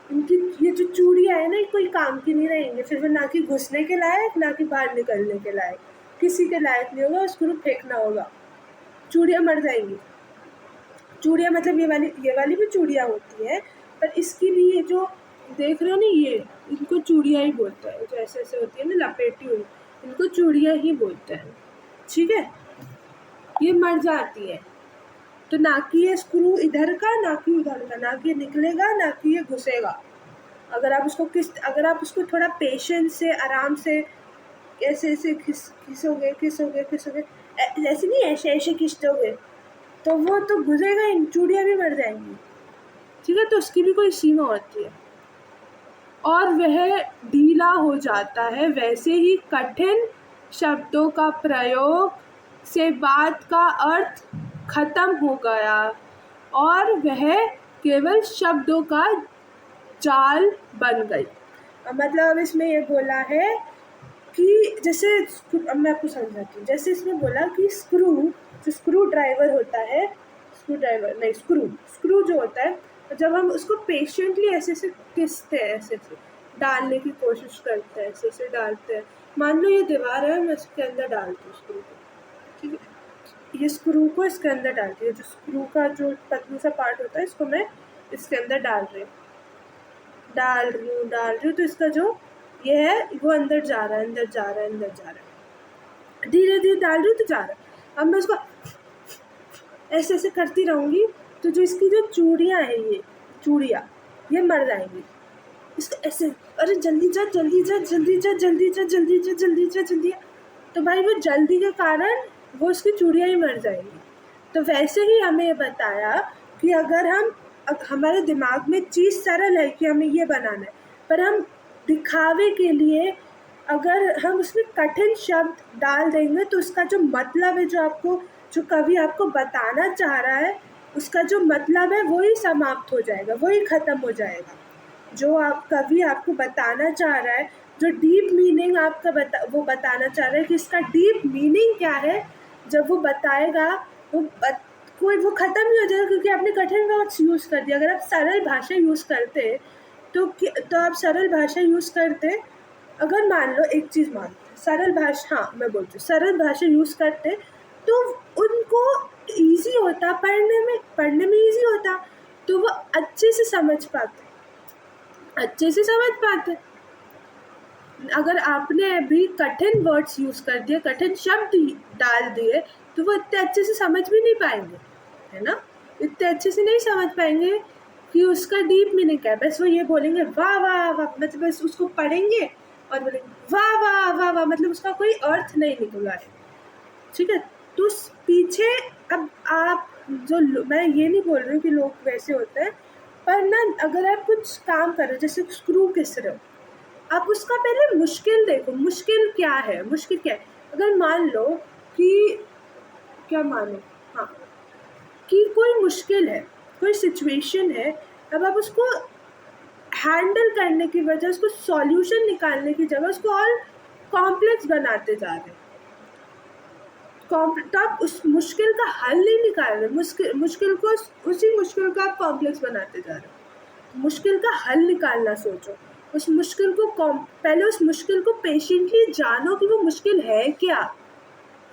इनकी ये जो चूड़ियाँ है ना, कोई काम की नहीं रहेंगे। फिर वो ना कि घुसने के लायक, ना कि बाहर निकलने के लायक, किसी के लायक नहीं होगा। उसको फेंकना होगा। चूड़ियाँ मर जाएंगी। चूड़ियाँ मतलब ये वाली भी चूड़ियाँ होती है, पर इसकी भी ये जो देख रहे हो ना, ये इनको चूड़ियाँ ही बोलते हैं। जो ऐसे होती है ना, लपेटी हुई, इनको चूड़ियाँ ही बोलते हैं। ठीक है, ये मर जाती है। तो ना कि ये स्क्रू इधर का, ना कि उधर का, ना कि ये निकलेगा, ना कि ये घुसेगा। अगर आप उसको थोड़ा पेशेंस से, आराम से ऐसे खिसोगे, ऐसे नहीं, ऐसे खिसोगे, तो वो तो घुसेगा ही, चूड़ियाँ भी मर जाएंगी। ठीक है, तो उसकी भी कोई सीमा होती है। और वह ढीला हो जाता है। वैसे ही कठिन शब्दों का प्रयोग से बात का अर्थ खत्म हो गया और वह केवल शब्दों का जाल बन गई। मतलब इसमें ये बोला है कि जैसे, अब मैं आपको समझाती हूँ। जैसे इसमें बोला कि स्क्रू ड्राइवर होता है, स्क्रू जो होता है, जब हम उसको पेशेंटली ऐसे किसते हैं, ऐसे डालने की कोशिश करते हैं, ऐसे डालते हैं। मान लो ये दीवार है, मैं इसके अंदर डालती हूँ स्क्रू को, ठीक है, ये स्क्रू को इसके अंदर डालती है। जो स्क्रू का जो पतली सा पार्ट होता है, इसको मैं इसके अंदर डाल रही हूँ। तो इसका जो ये है, वो अंदर जा रहा है, धीरे धीरे डाल रही हूँ तो जा रहा है। अब मैं उसको ऐसे करती रहूँगी, तो जो इसकी जो चूड़ियाँ हैं, ये चूड़ियाँ, ये मर जाएंगी। इसको ऐसे, अरे जल्दी जा जल्दी जा जल्दी जा जल्दी जा जल्दी जा जल्दी जा जल्दी जा, तो भाई वो जल्दी के कारण वो उसकी चूड़ियाँ ही मर जाएंगी। तो वैसे ही हमें ये बताया कि अगर हमारे दिमाग में चीज़ सरल है कि हमें ये बनाना है, पर हम दिखावे के लिए अगर हम उसमें कठिन शब्द डाल देंगे तो उसका जो मतलब है, जो कवि आपको बताना चाह रहा है, उसका जो मतलब है वो ही समाप्त हो जाएगा, वो ही ख़त्म हो जाएगा। जो कवि आपको बताना चाह रहा है, जो डीप मीनिंग वो बताना चाह रहा है कि इसका डीप मीनिंग क्या है, जब वो बताएगा वो ख़त्म ही हो जाएगा, क्योंकि आपने कठिन वर्ड्स यूज़ कर दिया। अगर आप सरल भाषा यूज़ करते तो आप सरल भाषा यूज़ करते, अगर मान लो एक चीज़ सरल भाषा, हाँ मैं बोलती हूँ, सरल भाषा यूज़ करते तो उनको ईजी होता, पढ़ने में ईजी होता, तो वो अच्छे से समझ पाते। अगर आपने अभी कठिन वर्ड्स यूज़ कर दिए, कठिन शब्द डाल दिए, तो वो इतने अच्छे से समझ भी नहीं पाएंगे, है ना। इतने अच्छे से नहीं समझ पाएंगे कि उसका डीप मीनिंग क्या है। बस वो ये बोलेंगे वाह वाह वाह, मतलब बस उसको पढ़ेंगे और बोलेंगे वाह वाह वाह वाह, मतलब उसका कोई अर्थ नहीं निकला है, ठीक है। तो पीछे अब आप मैं ये नहीं बोल रही हूँ कि लोग वैसे होते हैं, पर ना अगर आप कुछ काम कर रहे हो, जैसे स्क्रू घिस रहे हो, आप उसका पहले मुश्किल देखो, मुश्किल क्या है। अगर मान लो कि हाँ, कि कोई मुश्किल है, कोई सिचुएशन है, अब आप उसको हैंडल करने की वजह, उसको सॉल्यूशन निकालने की जगह उसको और कॉम्प्लेक्स बनाते जा रहे हैं, तो आप उस मुश्किल का हल नहीं निकाल रहे, उसी मुश्किल को आप कॉम्प्लेक्स बनाते जा रहे हो। मुश्किल का हल निकालना सोचो, पहले उस मुश्किल को पेशेंटली जानो कि वो मुश्किल है क्या,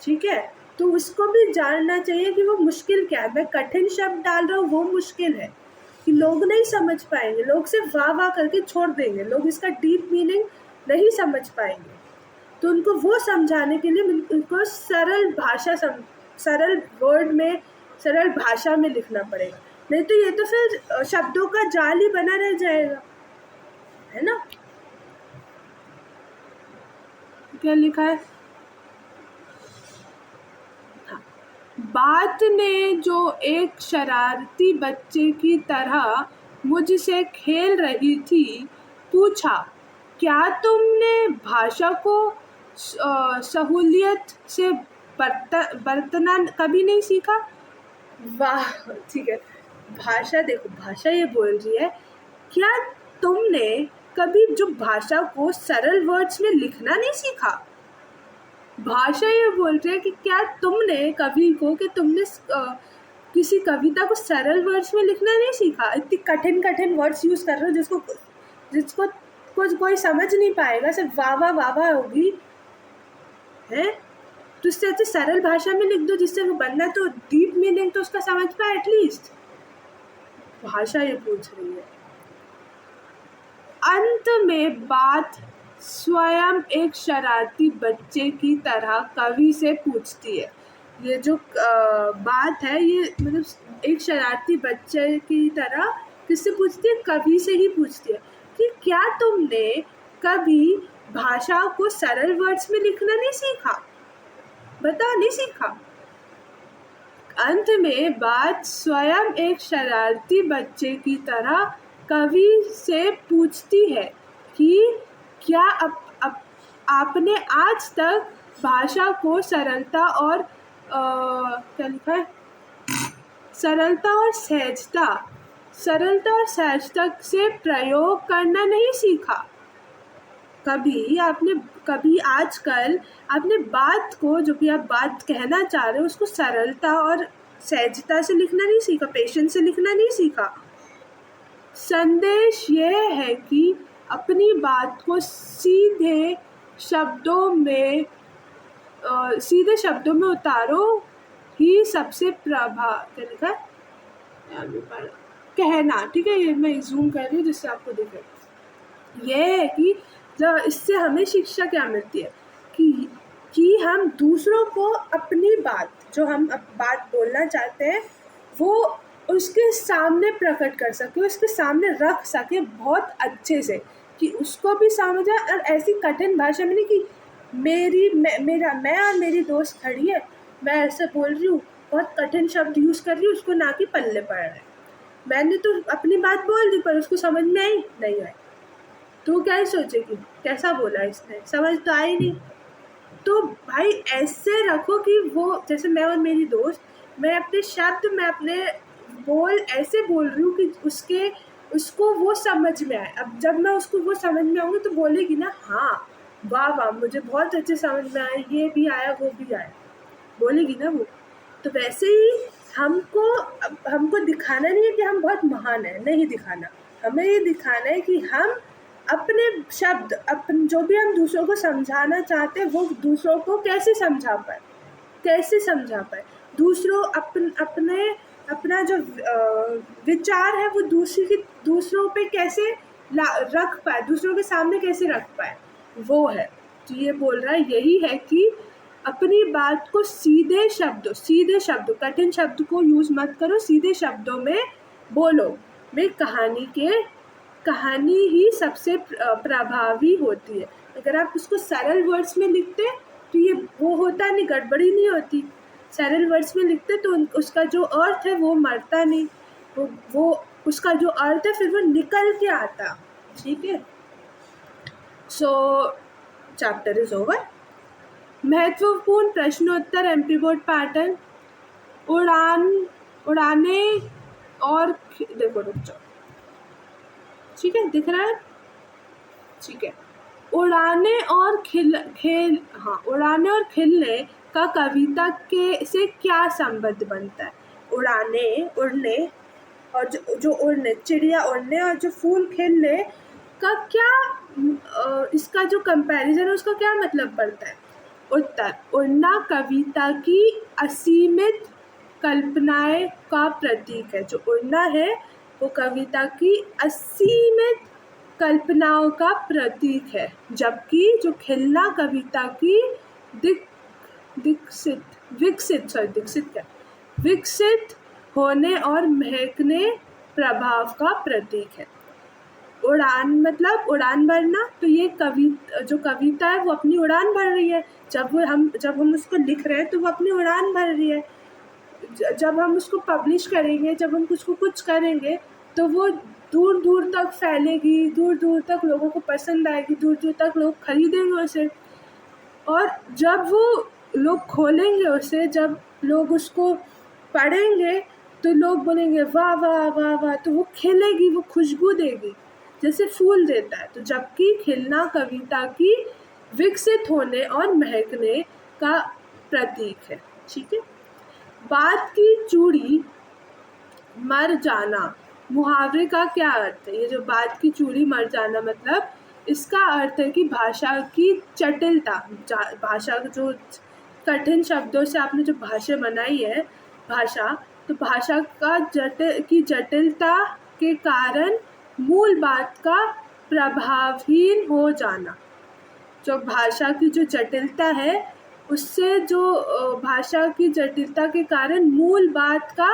ठीक है। तो उसको भी जानना चाहिए कि वो मुश्किल क्या है। मैं कठिन शब्द डाल रहा हूँ, वो मुश्किल है कि लोग नहीं समझ पाएंगे, लोग सिर्फ वाह वाह करके छोड़ देंगे, लोग इसका डीप मीनिंग नहीं समझ पाएंगे। तो उनको वो समझाने के लिए उनको सरल वर्ड में, सरल भाषा में लिखना पड़ेगा, नहीं तो ये तो फिर शब्दों का जाल ही बना रह जाएगा, है ना। क्या लिखा है? हाँ, बात ने जो एक शरारती बच्चे की तरह मुझसे खेल रही थी पूछा, क्या तुमने भाषा को सहूलियत से बरतना कभी नहीं सीखा? वाह, ठीक है। भाषा ये बोल रही है, क्या तुमने कभी जो भाषा को सरल वर्ड्स में लिखना नहीं सीखा? भाषा ये बोल रही है कि क्या तुमने कवि को, कि तुमने किसी कविता को सरल वर्ड्स में लिखना नहीं सीखा? इतनी कठिन वर्ड्स यूज़ कर रहे हो जिसको कोई समझ नहीं पाएगा, सिर्फ वाह वाह वाह वाह होगी, है। तो इससे अच्छे सरल भाषा में लिख दो, जिससे वो बंदा तो डीप मीनिंग तो उसका समझ पाए एटलीस्ट। भाषा ये पूछ रही है। अंत में बात स्वयं एक शरारती बच्चे की तरह कवि से पूछती है। ये जो बात है, ये मतलब एक शरारती बच्चे की तरह किससे पूछती है? कवि से ही पूछती है कि क्या तुमने कभी भाषा को सरल वर्ड्स में लिखना नहीं सीखा? नहीं सीखा। अंत में बात स्वयं एक शरारती बच्चे की तरह कवि से पूछती है कि क्या आपने आज तक भाषा को सरलता और सहजता से प्रयोग करना नहीं सीखा? कभी आजकल आपने बात को, जो भी आप बात कहना चाह रहे हो, उसको सरलता और सहजता से लिखना नहीं सीखा, पेशेंस से लिखना नहीं सीखा। संदेश ये है कि अपनी बात को सीधे शब्दों में उतारो ही सबसे कहना, ठीक है। ये मैं जूम कर रही हूँ जिससे आपको दिखे। ये है कि इससे हमें शिक्षा क्या मिलती है कि हम दूसरों को अपनी बात, जो हम बात बोलना चाहते हैं, वो उसके सामने प्रकट कर सके, उसके सामने रख सके बहुत अच्छे से, कि उसको भी समझ आए। और ऐसी कठिन भाषा में नहीं कि मैं और मेरी दोस्त खड़ी है, मैं ऐसे बोल रही हूँ, बहुत कठिन शब्द यूज़ कर रही हूँ, उसको ना कि पल्ले पड़ रहा है। मैंने तो अपनी बात बोल दी पर उसको समझ में आई नहीं आई, तो क्या ही सोचेगी कैसा बोला इसने, समझ तो आई नहीं। तो भाई ऐसे रखो कि वो, जैसे मैं और मेरी दोस्त, मैं अपने शब्द, मैं अपने बोल ऐसे बोल रही हूँ कि उसको वो समझ में आए। अब जब मैं उसको वो समझ में आऊँगी तो बोलेगी ना, हाँ वाह वाह मुझे बहुत अच्छे समझ में आया, ये भी आया वो भी आया, बोलेगी ना वो। तो वैसे ही हमको दिखाना नहीं है कि हम बहुत महान हैं, नहीं दिखाना, हमें ये दिखाना है कि हम अपने शब्द, जो भी हम दूसरों को समझाना चाहते हैं वो दूसरों को कैसे समझा पाए, अपना जो विचार है वो दूसरों पे कैसे रख पाए, दूसरों के सामने कैसे रख पाए, वो है। तो ये बोल रहा है, यही है कि अपनी बात को सीधे शब्दों, कठिन शब्द को यूज मत करो, सीधे शब्दों में बोलो। में कहानी ही सबसे प्रभावी होती है। अगर आप उसको सरल वर्ड्स में लिखते तो ये वो होता नहीं, गड़बड़ी नहीं होती। सरल वर्ड्स में लिखते तो उसका जो अर्थ है वो मरता नहीं, वो उसका जो अर्थ है फिर वो निकल के आता। ठीक है, सो चैप्टर इज ओवर। महत्वपूर्ण प्रश्नोत्तर एमपी बोर्ड पैटर्न। उड़ाने और देखो रुक जाओ, ठीक है दिख रहा है, ठीक है। उड़ाने और खिलने का कविता के से क्या संबंध बनता है। उड़ने और जो उड़ने, चिड़िया उड़ने और जो फूल खिलने का क्या, इसका जो कंपैरिजन है उसका क्या मतलब पड़ता है। उत्तर, उड़ना कविता की असीमित कल्पनाएं का प्रतीक है। जो उड़ना है वो कविता की असीमित कल्पनाओं का प्रतीक है, जबकि जो खिलना कविता की विकसित होने और महकने प्रभाव का प्रतीक है। उड़ान मतलब उड़ान भरना, तो ये जो कविता है वो अपनी उड़ान भर रही है। जब हम उसको लिख रहे हैं तो वो अपनी उड़ान भर रही है। जब हम उसको पब्लिश करेंगे, जब हम उसको कुछ करेंगे तो वो दूर दूर तक फैलेगी, दूर दूर तक लोगों को पसंद आएगी, दूर दूर तक लोग खरीदेंगे उसे। और जब वो लोग खोलेंगे उसे, जब लोग उसको पढ़ेंगे तो लोग बोलेंगे वाह वाह वाह वाह, तो वो खिलेगी, वो खुशबू देगी जैसे फूल देता है। तो जबकि खिलना कविता की विकसित होने और महकने का प्रतीक है। ठीक है। बात की चूड़ी मर जाना, मुहावरे का क्या अर्थ है। ये जो बात की चूड़ी मर जाना मतलब इसका अर्थ है कि भाषा की जटिलता, भाषा जो कठिन शब्दों से आपने जो भाषा बनाई है भाषा, तो भाषा का जटिलता के कारण मूल बात का प्रभावहीन हो जाना। जो भाषा की जो जटिलता है उससे, जो भाषा की जटिलता के कारण मूल बात का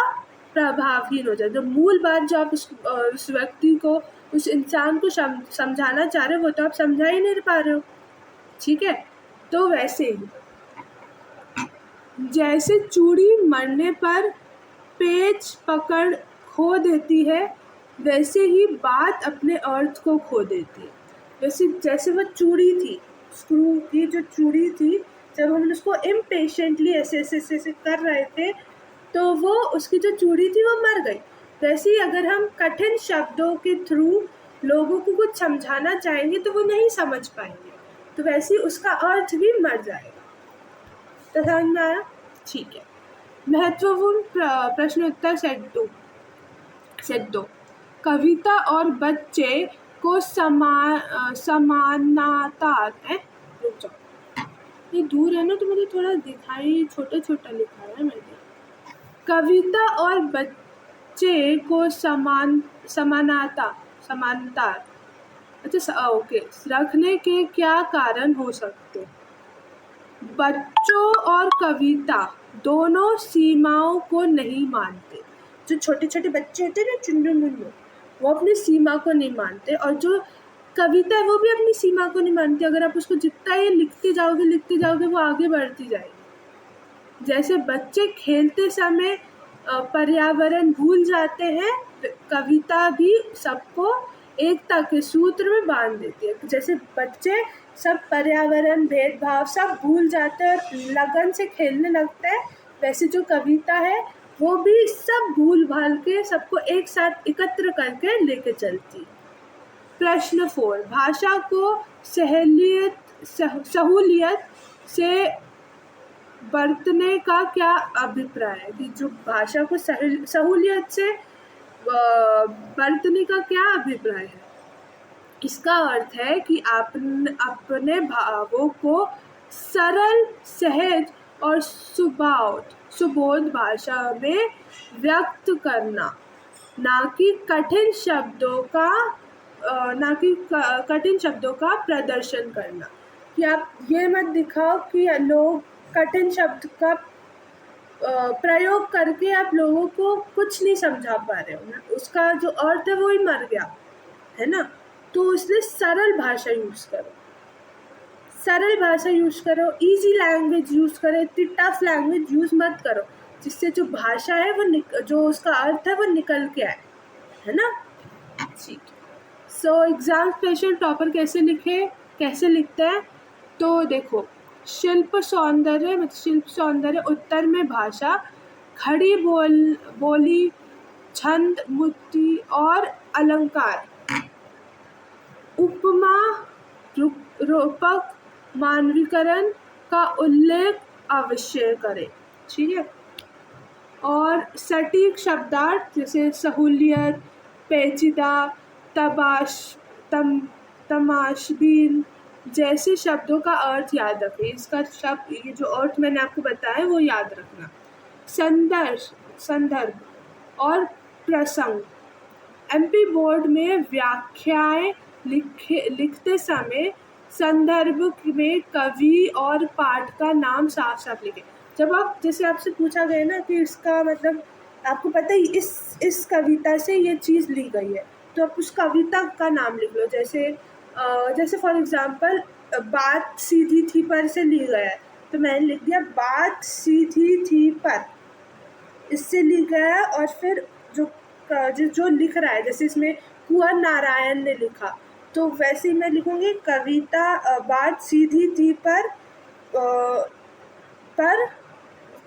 प्रभावहीन हो जाए। जो मूल बात जो आप उस व्यक्ति को, उस इंसान को समझाना चाह रहे हो वो तो आप समझा ही नहीं पा रहे हो। ठीक है। तो वैसे ही जैसे चूड़ी मरने पर पेच पकड़ खो देती है, वैसे ही बात अपने अर्थ को खो देती है। जैसे वो चूड़ी थी, स्क्रू की जो चूड़ी थी, जब हम उसको इम्पेशेंटली ऐसे कर रहे थे तो वो उसकी जो चूड़ी थी वो मर गई। वैसे ही अगर हम कठिन शब्दों के थ्रू लोगों को कुछ समझाना चाहेंगे तो वो नहीं समझ पाएंगे, तो वैसे ही उसका अर्थ भी मर जाएगा। तो समझ में आया? ठीक है। महत्वपूर्ण प्रश्नोत्तर सेट 2। कविता और बच्चे को समानांतर है। रुक जाओ, ये दूर है ना तो मुझे थोड़ा दिखाई छोटा छोटा लिखा है मैंने। कविता और बच्चे को समानांतर अच्छा ओके रखने के क्या कारण हो सकते। बच्चों और कविता दोनों सीमाओं को नहीं मानते। जो छोटे छोटे बच्चे होते हैं ना, चुन्नू मुन्नू, वो अपनी सीमा को नहीं मानते, और जो कविता है वो भी अपनी सीमा को नहीं मानती। अगर आप उसको जितना ही लिखते जाओगे वो आगे बढ़ती जाएगी। जैसे बच्चे खेलते समय पर्यावरण भूल जाते हैं, कविता भी सबको एकता के सूत्र में बांध देती है। जैसे बच्चे सब पर्यावरण भेदभाव सब भूल जाते हैं और लगन से खेलने लगते हैं, वैसे जो कविता है वो भी सब भूल भाल के सबको एक साथ एकत्र करके लेके चलती। प्रश्न 4, भाषा को सहूलियत से बरतने का क्या अभिप्राय है? कि जो भाषा को सहूलियत से बरतने का क्या अभिप्राय है? इसका अर्थ है कि अपने भावों को सरल, सहज और सुबोध भाषा में व्यक्त करना, ना कि कठिन शब्दों का प्रदर्शन करना। कि आप ये मत दिखाओ कि लोग कठिन शब्द का प्रयोग करके आप लोगों को कुछ नहीं समझा पा रहे हो, उसका जो अर्थ है वो ही मर गया है ना। तो इसलिए सरल भाषा यूज़ करो, इजी लैंग्वेज यूज़ करो, इतनी टफ लैंग्वेज यूज़ मत करो, जिससे जो भाषा है वो जो उसका अर्थ है वो निकल के आए, है ना। ठीक। सो एग्जाम स्पेशल टॉपर कैसे लिखते हैं? तो देखो, शिल्प सौंदर्य उत्तर में भाषा, खड़ी बोली, छंद, मुक्ति और अलंकार, उपमा, रूपक, मानवीकरण का उल्लेख अवश्य करें। ठीक है। और सटीक शब्दार्थ जैसे सहूलियत, पेचीदा, तमाशबीन जैसे शब्दों का अर्थ याद रखें। इसका शब्द, ये जो अर्थ मैंने आपको बताया वो याद रखना। संदर्भ और प्रसंग, एमपी बोर्ड में व्याख्याएं लिखते समय संदर्भ में कवि और पाठ का नाम साफ साफ लिखें। जब आप, जैसे आपसे पूछा गया ना कि इसका मतलब आपको पता ही इस कविता से ये चीज़ ली गई है, तो आप उस कविता का नाम लिख लो। जैसे फॉर एग्जांपल बात सीधी थी पर से ली गया है, तो मैंने लिख दिया बात सीधी थी पर, इससे ली गया है। और फिर जो लिख रहा है, जैसे इसमें कुंवर नारायण ने लिखा, तो वैसे ही मैं लिखूंगी कविता बात सीधी थी पर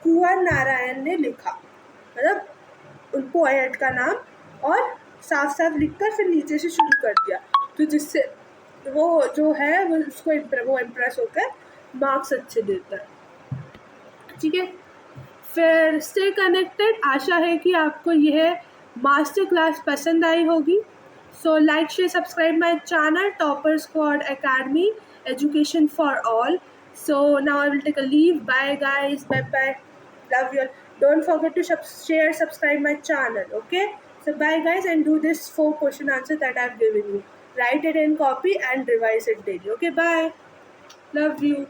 कुंवर नारायण ने लिखा, मतलब उन पोएट का नाम, और साफ साफ लिखकर फिर नीचे से शुरू कर दिया, तो जिससे वो जो है वो उसको इम्प्रेस होकर मार्क्स अच्छे देता है। ठीक है। फिर स्टे कनेक्टेड। आशा है कि आपको यह मास्टर क्लास पसंद आई होगी। So like, share, subscribe my channel topper squad academy education for all. So now I will take a leave. Bye guys. Bye. Love you all. Don't forget to share, subscribe my channel. Okay. So bye guys, and do this 4 question answer that I've given you. Write it in copy and revise it daily. Okay. Bye. Love you.